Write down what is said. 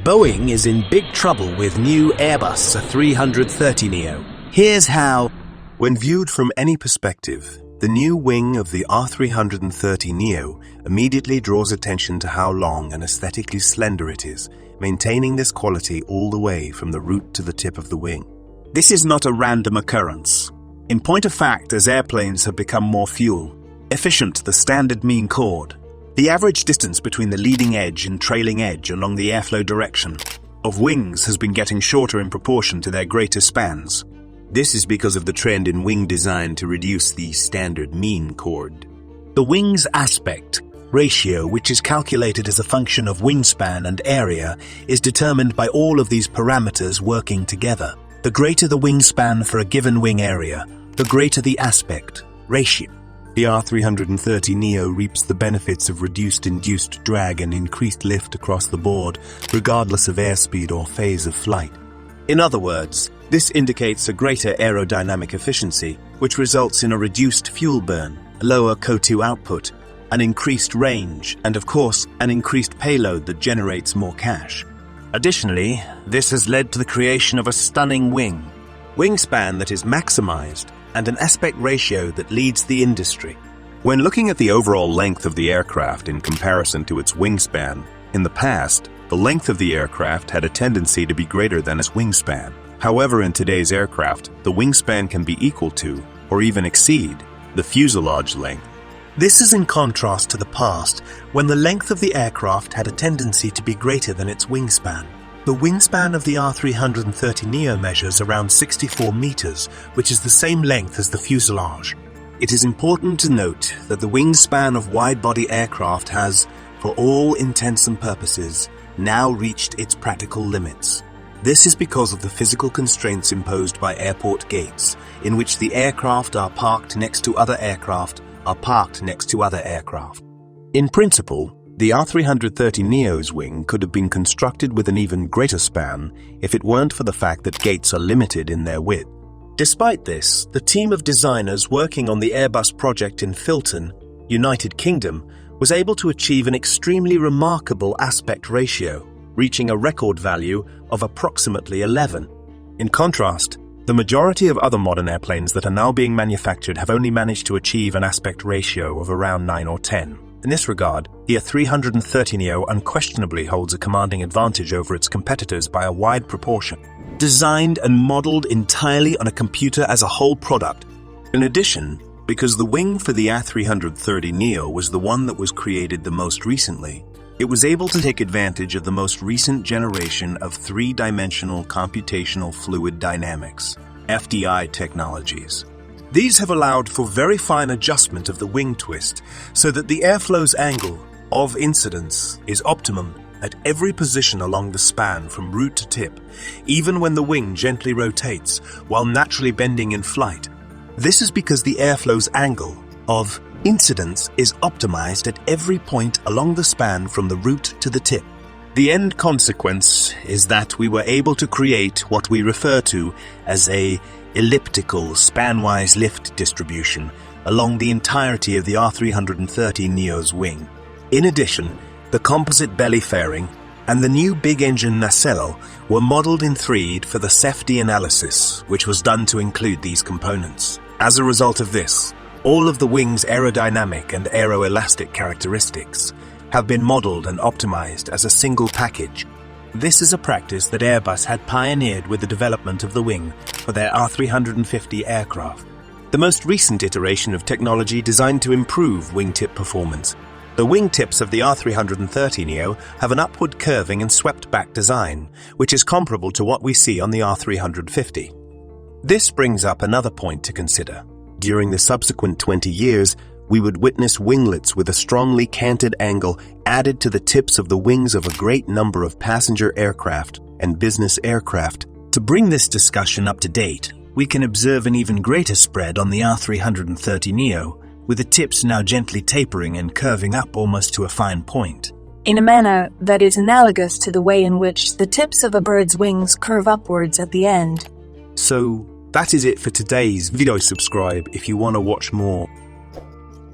Boeing is in big trouble with new Airbus A330neo. Here's how. When viewed from any perspective, the new wing of the A330neo immediately draws attention to how long and aesthetically slender it is, maintaining this quality all the way from the root to the tip of the wing. This is not a random occurrence. In point of fact, as airplanes have become more fuel efficient, the standard mean chord, the average distance between the leading edge and trailing edge along the airflow direction of wings has been getting shorter in proportion to their greater spans. This is because of the trend in wing design to reduce the standard mean chord. The wing's aspect ratio, which is calculated as a function of wingspan and area, is determined by all of these parameters working together. The greater the wingspan for a given wing area, the greater the aspect ratio. The A330neo reaps the benefits of reduced induced drag and increased lift across the board, regardless of airspeed or phase of flight. In other words, this indicates a greater aerodynamic efficiency, which results in a reduced fuel burn, lower CO2 output, an increased range, and of course, an increased payload that generates more cash. Additionally, this has led to the creation of a stunning wingspan that is maximized, and an aspect ratio that leads the industry. When looking at the overall length of the aircraft in comparison to its wingspan, in the past, the length of the aircraft had a tendency to be greater than its wingspan. However, in today's aircraft, the wingspan can be equal to, or even exceed, the fuselage length. This is in contrast to the past, when the length of the aircraft had a tendency to be greater than its wingspan. The wingspan of the A330neo measures around 64 meters, which is the same length as the fuselage. It is important to note that the wingspan of wide-body aircraft has, for all intents and purposes, now reached its practical limits. This is because of the physical constraints imposed by airport gates, in which the aircraft are parked next to other aircraft. In principle, the A330neo's wing could have been constructed with an even greater span if it weren't for the fact that gates are limited in their width. Despite this, the team of designers working on the Airbus project in Filton, United Kingdom, was able to achieve an extremely remarkable aspect ratio, reaching a record value of approximately 11. In contrast, the majority of other modern airplanes that are now being manufactured have only managed to achieve an aspect ratio of around 9 or 10. In this regard, the A330neo unquestionably holds a commanding advantage over its competitors by a wide proportion. Designed and modeled entirely on a computer as a whole product. In addition, because the wing for the A330neo was the one that was created the most recently, it was able to take advantage of the most recent generation of three-dimensional computational fluid dynamics, FDI technologies. These have allowed for very fine adjustment of the wing twist so that the airflow's angle of incidence is optimum at every position along the span from root to tip, even when the wing gently rotates while naturally bending in flight. This is because the airflow's angle of incidence is optimized at every point along the span from the root to the tip. The end consequence is that we were able to create what we refer to as a elliptical span-wise lift distribution along the entirety of the A330neo's wing. In addition, the composite belly fairing and the new big engine nacelle were modeled in 3D for the safety analysis, which was done to include these components. As a result of this, all of the wing's aerodynamic and aeroelastic characteristics have been modeled and optimized as a single package. This is a practice that Airbus had pioneered with the development of the wing for their A350 aircraft, the most recent iteration of technology designed to improve wingtip performance. The wingtips of the A330neo have an upward curving and swept-back design, which is comparable to what we see on the A350. This brings up another point to consider. During the subsequent 20 years, we would witness winglets with a strongly canted angle added to the tips of the wings of a great number of passenger aircraft and business aircraft. To bring this discussion up to date, we can observe an even greater spread on the A330neo, with the tips now gently tapering and curving up almost to a fine point, in a manner that is analogous to the way in which the tips of a bird's wings curve upwards at the end. So, that is it for today's video. Subscribe if you want to watch more.